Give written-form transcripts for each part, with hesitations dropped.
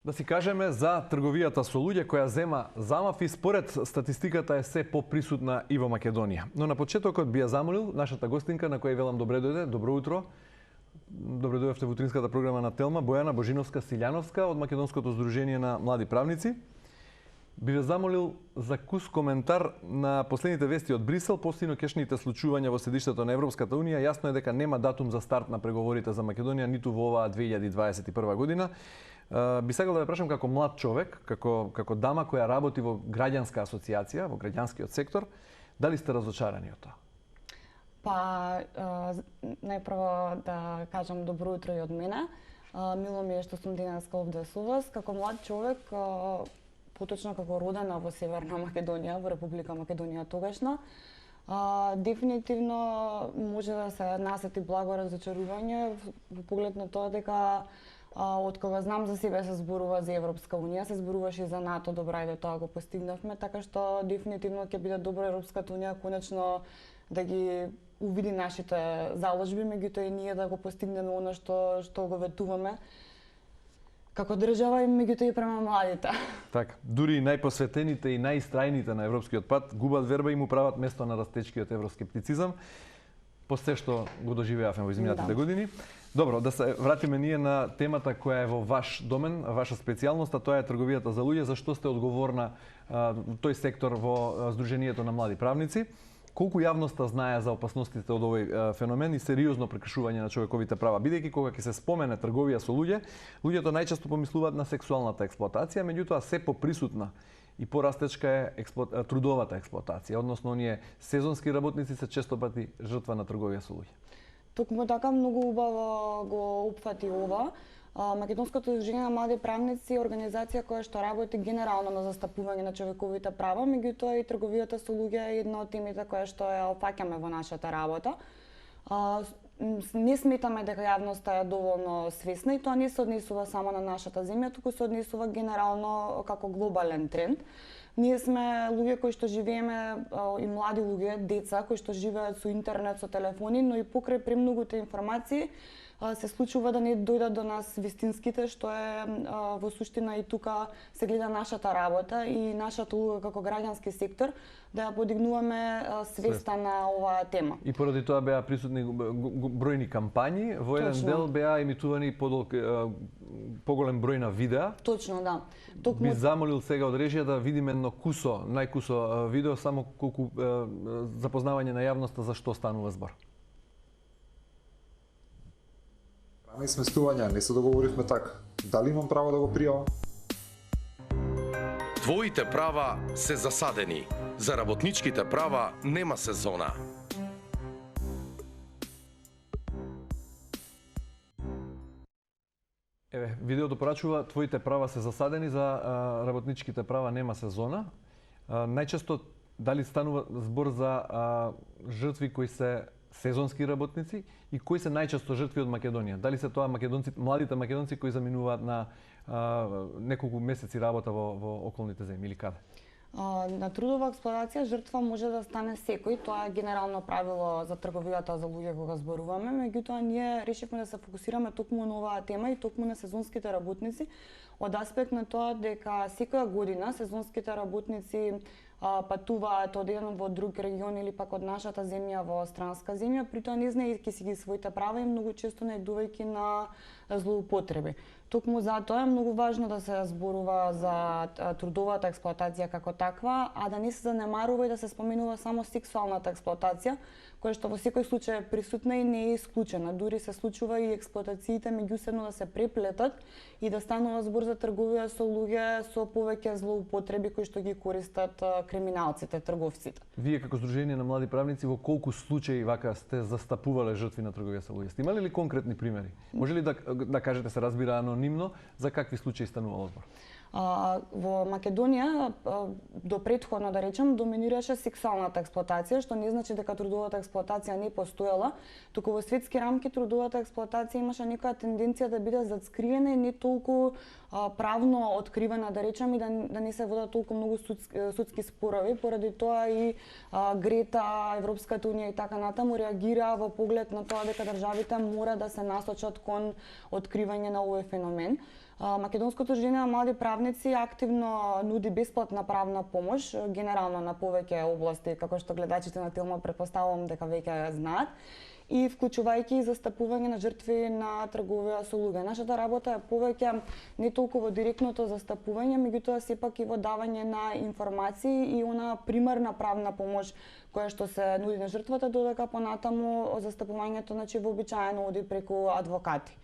Да си кажеме за трговијата со луѓе која зема замав и според статистиката е се поприсутна и во Македонија. Но на почетокот би ја замолил нашата гостинка на која велам добре дојде, добро утро. Добре дојдовте во утринската програма на Телма, Бојана Божиновска-Силјановска од Македонското здружение на млади правници. Би ве замолил за кус коментар на последните вести од Брисел, постојнокешните случувања во седиштето на Европската Унија. Јасно е дека нема датум за старт на преговорите за Македонија ниту во оваа 2021 година. Би сакал да ве прашам како млад човек, како дама која работи во граѓанска асоциација, во граѓанскиот сектор, дали сте разочарани од тоа? Најпрво да кажам добро утро и од мене. Мило ми е што сум денеска овде со вас. Како млад човек, поточно како родена во Северна Македонија, во Република Македонија тогашна, дефинитивно може да се насети благо разочарување во поглед на тоа дека од кога знам за себе се зборува за Европска Унија, се зборуваше и за НАТО, добра и тоа го постигнавме, така што дефинитивно ќе биде добро Европската Унија конечно да ги увиди нашите заложби, меѓутоа и ние да го постигнеме она што го ветуваме како држава и меѓутоа и према младите. Така, дури и најпосветените и најистрајните на европскиот пат губат верба и му прават место на растечкиот евроскептицизам, по се што го доживеавме во изминатите години. Добро, да се вратиме ние на темата која е во ваш домен, ваша специјалност, а тоа е трговијата за луѓе. Зашто сте одговорна тој сектор во Сдруженијето на млади правници? Колку јавноста знае за опасностите од овој феномен и сериозно прекршување на човековите права? Бидејќи кога ќе се спомене трговија со луѓе, луѓето најчесто помислуваат на сексуалната експлоатација, меѓутоа се поприсутна и порастечка е трудовата експлоатација, односно оние сезонски работници се често пати жртва на трговија со луѓе. Токму така многу убаво го опфати ова. Македонското здружение на млади правници е организација која што работи генерално на застапување на човековите права, меѓутоа и трговијата со луѓе е една од темите која што ја опфаќаме во нашата работа. Не сметаме дека јавноста е доволно свесна и тоа не се однесува само на нашата земја, туку се однесува генерално како глобален тренд. Ние сме луѓе кои што живееме и млади луѓе, деца кои што живеат со интернет, со телефони, но и покрај премногуте информации се случува да не дојдат до нас вистинските, што е во суштина и тука се гледа нашата работа и нашата улога како граѓански сектор да ја подигнуваме свеста на оваа тема. И поради тоа беа присутни бројни кампањи, во еден дел беа емитувани поголем број на видеа. Точно, да. Би замолил сега од режија да видиме едно најкусо видео, само колку запознавање на јавноста за што станува збор. Рани сместувања, не се договоривме така. Дали имам право да го пријавам? Твоите права се засадени. За работничките права нема сезона. Еве, видеото порачува твоите права се засадени, за работничките права нема сезона. Најчесто дали станува збор за жртви кои се сезонски работници и кои се најчесто жртви од Македонија? Дали се тоа младите македонци кои заминуваат на неколку месеци работа во околните земји или каде? На трудова експлоатација жртва може да стане секој, тоа е генерално правило за трговијата за луѓе кога зборуваме, меѓутоа ние решивме да се фокусираме токму на оваа тема и токму на сезонските работници од аспект на тоа дека секоја година сезонските работници патуваат од еден во друг регион или пак од нашата земја во странска земја, притоа не знаејќи си ги своите права и многу често најдувајќи на злоупотреби. Токму затоа е многу важно да се зборува за трудовата експлоатација како таква, а да не се занемарува и да се споменува само сексуалната експлоатација, која што во секој случај е присутна и не е исклучена. Дури се случува и експлоатациите меѓусебно да се преплетат и да станува збор за трговија со луѓе со повеќе злоупотреби кои што ги користат криминалците, трговците. Вие како Сдружение на млади правници во колку случаи вака сте застапувале жртви на трговија со луѓе? Сте имали ли конкретни примери? Може ли да кажете, се разбира анонимно, за какви случаи станувало збор? Во Македонија до претходно да речем доминираше сексуалната експлоатација, што не значи дека трудовата експлоатација не постоела, туку во светски рамки трудовата експлоатација имаше некоја тенденција да биде затскриена и не толку правно откривена, да речем, и да не се водат толку многу судски спорови. Поради тоа и Грета, Европската Унија и така натаму реагира во поглед на тоа дека државите мора да се насочат кон откривање на овој феномен. Македонското Сдружение на млади правници активно нуди бесплатна правна помош, генерално на повеќе области, како што гледачите на Телма претпоставувам дека веќе знаат, и вклучувајќи и застапување на жртви на трговија со луѓе. Нашата работа е повеќе не толку во директното застапување, меѓутоа сепак и во давање на информации и она примерна правна помош која што се нуди на жртвата, додека понатаму застапувањето вообичаено оди преку адвокати.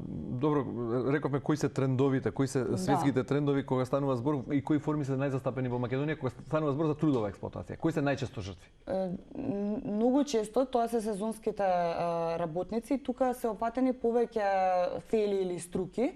Добро, рековме кои се трендовите, кои се светските трендови кога станува збор и кои форми се најзастапени во Македонија кога станува збор за трудова експлоатација. Кои се најчесто жртви? Многу често тоа се сезонските работници, тука се опатени повеќе фели или струки.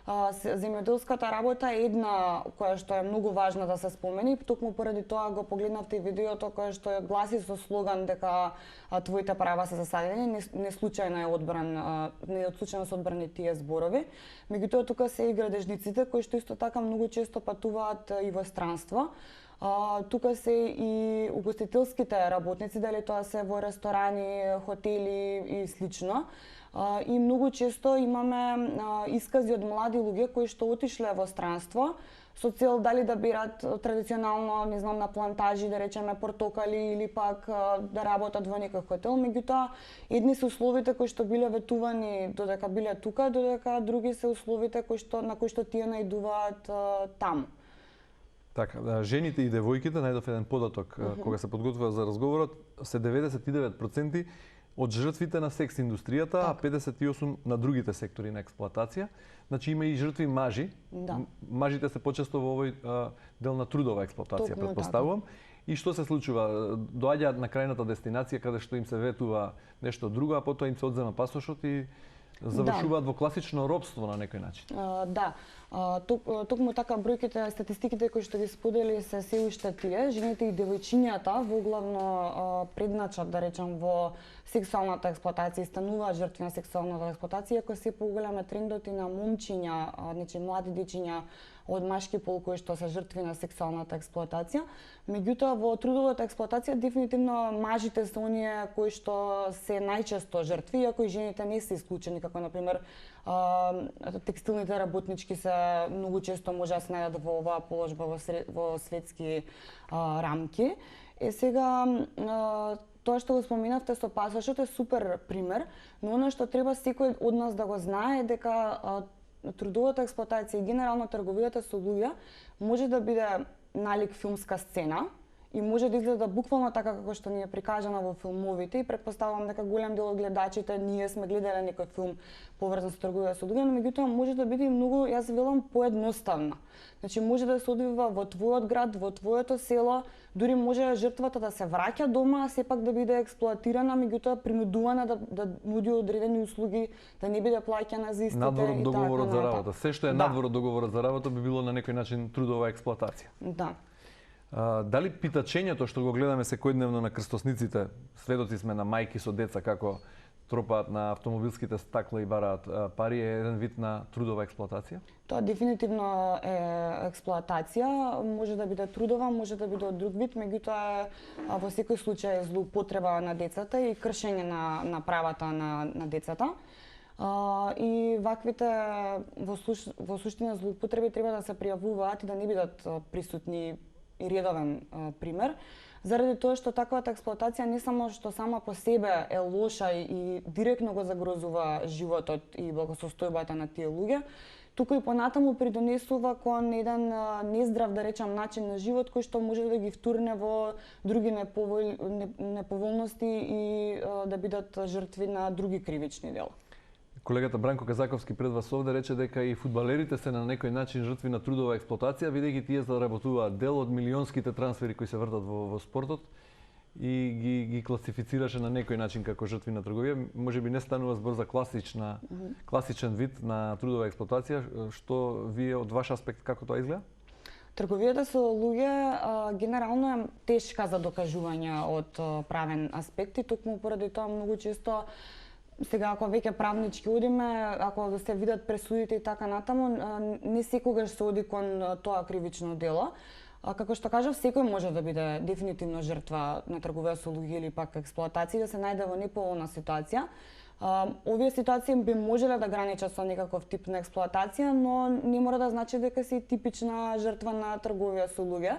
Земјоделската работа е една која што е многу важна да се спомени, токму поради тоа го погледнавте и видеото кое што гласи со слоган дека твоите права се засадени, не случајно е одбран, не случајно се одбрани тие зборови. Меѓутоа тука се и градежниците кои што исто така многу често патуваат и во странство. Тука се и угостителските работници, дали тоа се во ресторани, хотели и слично. И многу често имаме искази од млади луѓе кои што отишле во странство со цел дали да берат традиционално, не знам, на плантажи, да речеме портокали или пак да работат во некој хотел, меѓутоа едни се условите кои што биле ветувани додека биле тука, додека други се условите на кои што тие најдуваат таму. Така, жените и девојките, најдов еден податок кога се подготвува за разговорот, се 99% од жртвите на секс индустријата, а 58% на другите сектори на експлоатација. Значи има и жртви мажи. Да. Мажите се почесто во овој дел на трудова експлоатација, претпоставувам. И што се случува? Доаѓаат на крајната дестинација каде што им се ветува нешто друго, а потоа им се одзема пасошот и завршуваат во класично робство на некој начин. Да. Токму така бројките, статистиките кои што ги сподели се се уште тие. Жените и девојчињата воглавно предначат, да речам, во сексуалната експлоатација и стануваат жртви на сексуалната експлоатација, иако се поголем трендот и на момчиња, значи млади дечиња од машки пол кои што се жртви на сексуалната експлоатација. Меѓутоа во трудовата експлоатација дефинитивно мажите се оние кои што се најчесто жртви, иако и жените не се исклучени, како на пример текстилните работнички се многу често може да се најдат во оваа положба во светски рамки. Сега тоа што го споменавте со пасошот е супер пример, но она што треба секој од нас да го знае е дека трудовата експлоатација и генерално трговијата со луѓе може да биде налик филмска сцена и може да изгледа буквално така како што ни е прикажано во филмовите, и претпоставувам дека голем дел од гледачите ние сме гледале некој филм поврзан со трговија со луѓе, но меѓутоа може да биде и многу, јас велам, поедноставна. Значи може да се одвива во твојот град, во твоето село, дури може жртвата да се враќа дома, а сепак да биде експлоатирана, меѓутоа принудувана да нуди одредени услуги, да не биде плаќана за истите. Надвор од договорот за работа. Се што е надвор од договорот за работа би било на некој начин трудова експлоатација. Да. Дали питачењето што го гледаме секојдневно на крстосниците, сведоци сме на мајки со деца како тропаат на автомобилските стакла и бараат пари, е еден вид на трудова експлоатација? Тоа дефинитивно е експлоатација, може да биде трудова, може да биде од друг вид, меѓутоа во секој случај е злоупотреба на децата и кршење на правата на децата. И ваквите во суштина злоупотреби треба да се пријавуваат и да не бидат присутни и редовен пример, заради тоа што таквата експлоатација не само што сама по себе е лоша и директно го загрозува животот и благосостојбата на тие луѓе, туку и понатаму придонесува кон еден нездрав, да речам, начин на живот кој што може да ги втурне во други неповолности и да бидат жртви на други кривични дела. Колегата Бранко Казаковски пред вас овде рече дека и фудбалерите се на некој начин жртви на трудова експлоатација, бидејќи тие заработуваат дел од милионските трансфери кои се вртат во спортот и ги класифицираше на некој начин како жртви на трговија. Можеби не станува збор за класичен вид на трудова експлоатација, што вие од ваш аспект како тоа изгледа? Трговијата со луѓе генерално е тешка за докажување од правен аспект и токму поради тоа многу често сега ако веќе правнички одиме, ако се видат пресудите и така натаму, не секогаш се оди кон тоа кривично дело. Како што кажав, секој може да биде дефинитивно жртва на трговија со луѓе или пак експлоатација, да се најде во неповолна ситуација. Овие ситуации би можеле да граничат со некаков тип на експлоатација, но не мора да значи дека си типична жртва на трговија со луѓе.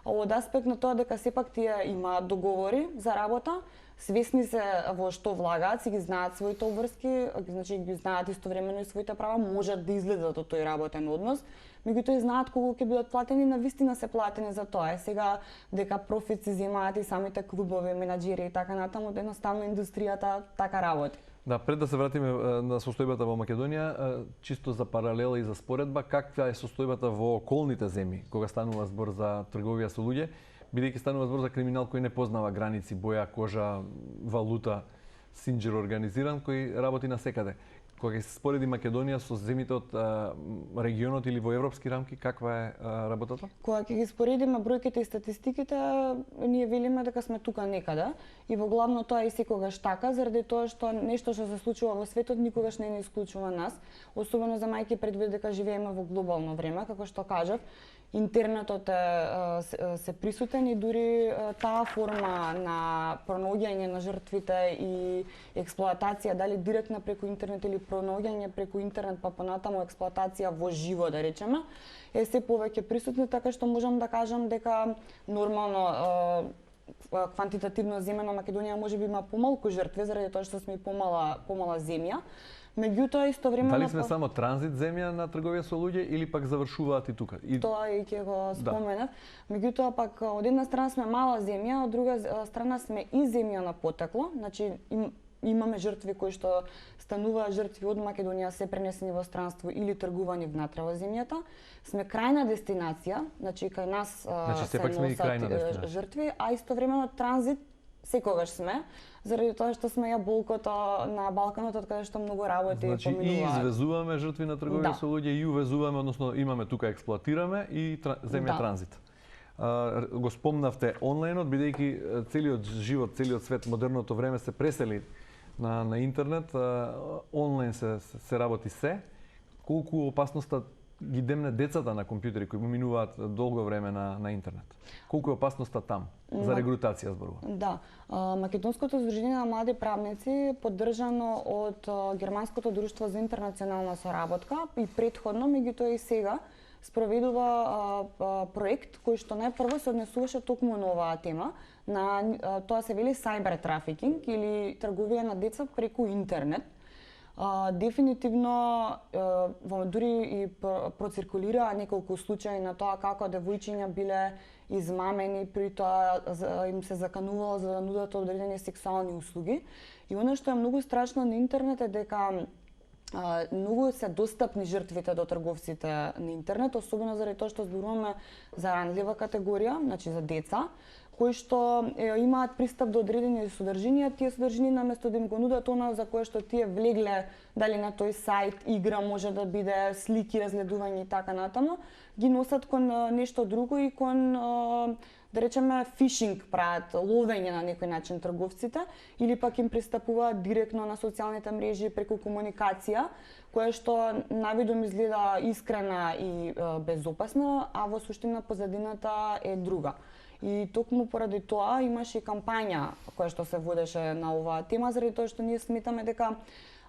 Од аспект на тоа дека сепак тие имаат договори за работа, свесни се во што влагаат, си ги знаат своите обврски, значи ги знаат истовремено и своите права, можат да излезат од тој работен однос, меѓутоа и знаат колку ќе бидат платени, навистина се платени за тоа. Сега дека профит си земаат и самите клубови, менаџери и така натаму, едноставно индустријата така работи. Да, пред да се вратиме на состојбата во Македонија, чисто за паралела и за споредба, каква е состојбата во околните земји кога станува збор за трговија со луѓе, бидејќи станува збор за криминал кој не познава граници, боја, кожа, валута, синџир организиран кој работи насекаде. Кога се спореди Македонија со земјите од регионот или во европски рамки, каква е работата? Кога ќе ги споредиме бројките и статистиките, ние велиме дека сме тука некаде и во главно тоа е секогаш така, заради тоа што нешто што се случува во светот никогаш не исклучува нас, особено замајќи предвид дека живееме во глобално време, како што кажав. Интернетот се присутен и дури таа форма на пронаоѓање на жртвите и експлоатација, дали директна преку интернет или пронаоѓање преку интернет, па понатаму експлоатација во живо, да речеме, е се повеќе присутна, така што можам да кажам дека нормално квантитативно земено Македонија можеби има помалку жртви заради тоа што сме помала земја. Меѓутоа истовремено дали сме само транзит земја на трговија со луѓе или пак завршуваат и тука? Тоа и ќе го споменав. Да. Меѓутоа пак од една страна сме мала земја, од друга страна сме и земја на потекло, значи имаме жртви кои што стануваат жртви од Македонија, се пренесени во странство или тргувани внатре во земјата. Сме крајна дестинација, значи кај нас се носат жртви, а истовремено транзит секогаш сме, заради тоа што сме ја болкото на Балканот, од каде што многу работи поминуваат. Значи и извезуваме жртви на трговија со луѓе и увезуваме, односно имаме тука експлоатираме и земја транзит. Го спомнавте онлајнот, бидејќи целиот живот, целиот свет, модерното време се пресели на интернет, онлајн се работи се. Колку опасноста ги демне децата на компјутери кои минуваат долго време на интернет? Колку е опасноста там? За регрутација зборувам. Да. Македонското здружение на млади правници, поддржано од Германското друштво за интернационална соработка и претходно, меѓутоа и сега, спроведува проект кој што најпрво се однесуваше токму на оваа тема, на тоа се вели cyber трафикинг или трговија на деца преку интернет. Дефинитивно дури и проциркулира неколку случаи на тоа како девојчиња биле измамени, при тоа им се заканувало за да нудат одредени сексуални услуги. И она што е многу страшно на интернет е дека многу се достапни жртвите до трговците на интернет, особено заради тоа што зборуваме за ранлива категорија, значи за деца, кои што имаат пристап до одредени содржинија, тие содржини наместо да им го нудат она за кое што тие влегле, дали на тој сајт, игра може да биде, слики, разгледување и така натаму, ги носат кон нешто друго и кон да речеме фишинг прават, ловење на некој начин трговците, или пак им пристапуваат директно на социјалните мрежи преку комуникација, која што навидом изгледа искрена и безопасна, а во суштина позадината е друга. И токму поради тоа имаше и кампања која што се водеше на оваа тема, заради тоа што ние сметаме дека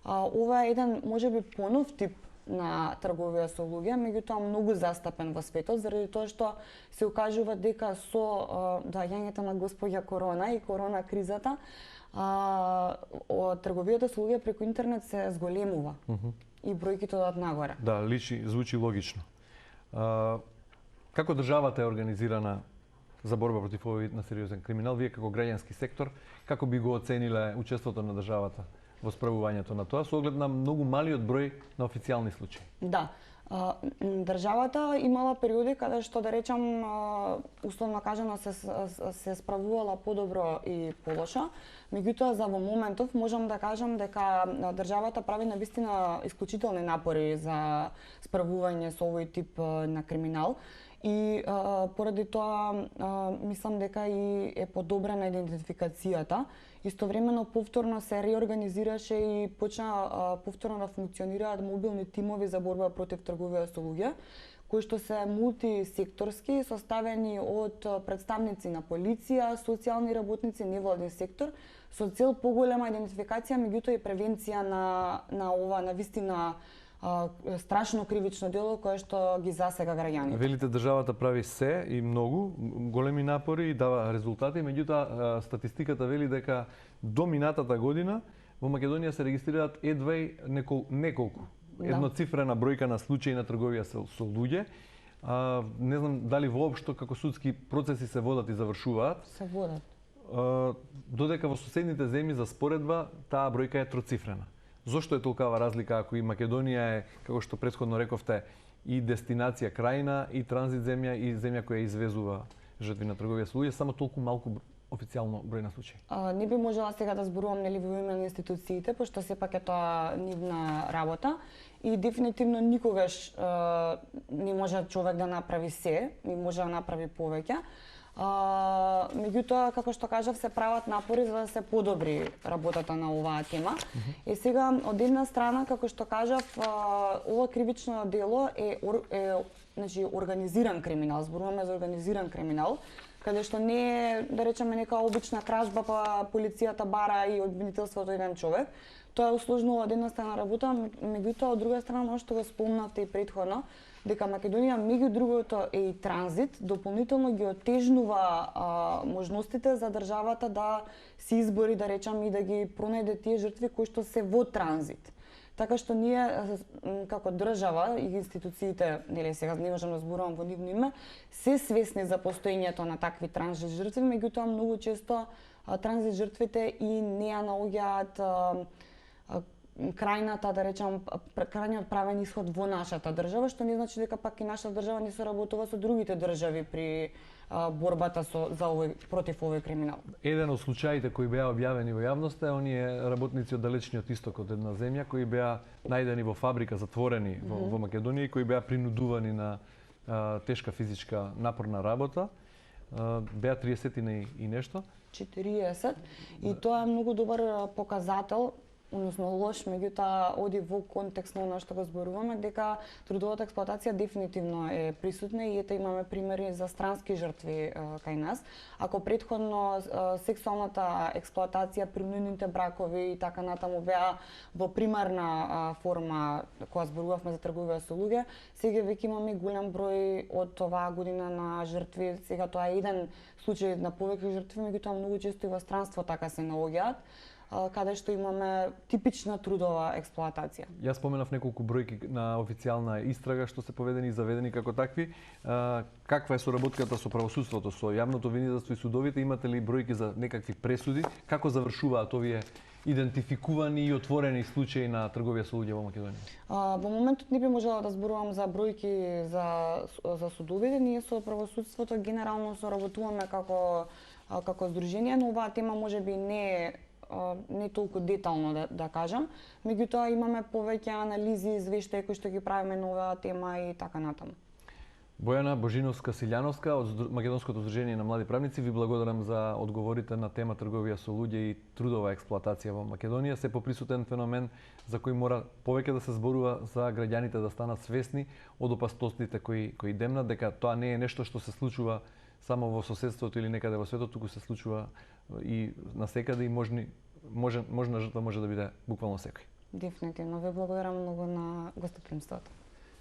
ова е еден можеби понов тип на трговија со луѓе, меѓутоа многу застапен во светот, заради тоа што се укажува дека со доаѓањето на госпоѓа Корона и корона кризата, трговијата со луѓе преку интернет се зголемува и бројките одат нагоре. Да, звучи логично. Како државата е организирана за борба против овој вид на сериозен криминал? Вие како граѓански сектор, како би го оцениле учеството на државата во справувањето на тоа, со оглед на многу малиот број на официјални случаи? Да. Државата имала периоди каде што, да речам, условно кажано, се справувала подобро и полошо. Меѓутоа, за во моментов можам да кажам дека државата прави навистина исклучителни напори за справување со овој тип на криминал. И поради тоа мислам дека и е подобрена идентификацијата. Истовремено повторно се реорганизираше и почна повторно да функционираат мобилни тимови за борба против трговија со луѓе, кои што се мултисекторски, составени од представници на полиција, социјални работници, невладин сектор, со цел поголема идентификација, меѓутоа и превенција на ова навистина страшно кривично дело кое што ги засега граѓаните. Велите државата прави се и многу големи напори и дава резултати, меѓутоа статистиката вели дека до минатата година во Македонија се регистрираат едва и неколку едноцифрена бројка на случаи на трговија со луѓе. Не знам дали воопшто како судски процеси се водат и завршуваат. Се водат. Додека во соседните земји за споредба таа бројка е троцифрена. Зошто е толкава разлика ако и Македонија е, како што претходно рековте, и дестинација крајна, и транзит земја, и земја која извезува жртви на трговија со луѓе, само толку малку официјално број на случаи? Не би можела сега да зборувам нели во име на институциите, пошто сепак е тоа нивна работа и дефинитивно никогаш не може човек да направи се, не може да направи повеќе. Меѓутоа, како што кажав, се прават напори за да се подобри работата на оваа тема. И сега, од една страна, како што кажав, ова кривично дело е значи, организиран криминал, зборуваме за организиран криминал, каде што не е, да речеме, нека обична кражба, па полицијата бара и обвинителството еден човек. Тоа е усложнува од една страна работа, меѓутоа од друга страна, ono што го спомнавте и претходно, дека Македонија меѓу другото е и транзит, дополнително ги отежнува можностите за државата да се избори, да речам, и да ги пронајде тие жртви кои што се во транзит. Така што ние како држава и институциите, нели сега не можам да зборувам во нивно име, се свесни за постоењето на такви транзит жртви, меѓутоа многу често транзит жртвите и не ја наоѓаат крајната, да речам, крајниот правен исход во нашата држава, што не значи дека пак и нашата држава не соработува со другите држави при борбата против овој криминал. Еден од случаите кои беа објавени во јавноста е оние работници од далечниот исток од една земја кои беа најдени во фабрика затворени во Македонија и кои беа принудувани на тешка физичка напорна работа. Беа 30 и нешто. 40 и тоа е многу добар показател, односно лош, меѓутоа оди во контекст на она што го зборуваме, дека трудовата експлоатација дефинитивно е присутна и ете имаме примери за странски жртви кај нас. Ако претходно сексуалната експлоатација, принудните бракови и така натаму беа во примарна форма кога зборувавме за трговија со луѓе, сега веќе имаме голем број од оваа година на жртви. Сега тоа е еден случај на повеќе жртви, меѓутоа многу често и во странство така се наоѓаат, каде што имаме типична трудова експлоатација. Јас споменав неколку бројки на официјална истрага што се поведени и заведени како такви. Каква е соработката со правосудството, со јавното обвинителство и судовите? Имате ли бројки за некакви пресуди? Како завршуваат овие идентификувани и отворени случаи на трговија со луѓе во Македонија? Во моментот не би можела да зборувам за бројки за судовите. Ние со правосудството генерално соработуваме како здружение, но оваа тема можеби не толку детално да кажам, меѓутоа имаме повеќе анализи, извештаи кои што ги правиме на оваа тема и така натаму. Бојана Божиновска-Силјановска од Македонското здружение на млади правници, ви благодарам за одговорите на тема трговија со луѓе и трудова експлоатација во Македонија. Се поприсутен феномен за кој мора повеќе да се зборува за граѓаните да станат свесни од опасностите кои демнат, дека тоа не е нешто што се случува само во соседството или некаде во светот, туку се случува и насекаде и можна жртва може да биде буквално секој. Дефинитивно. Ве благодарам многу на гостопримството.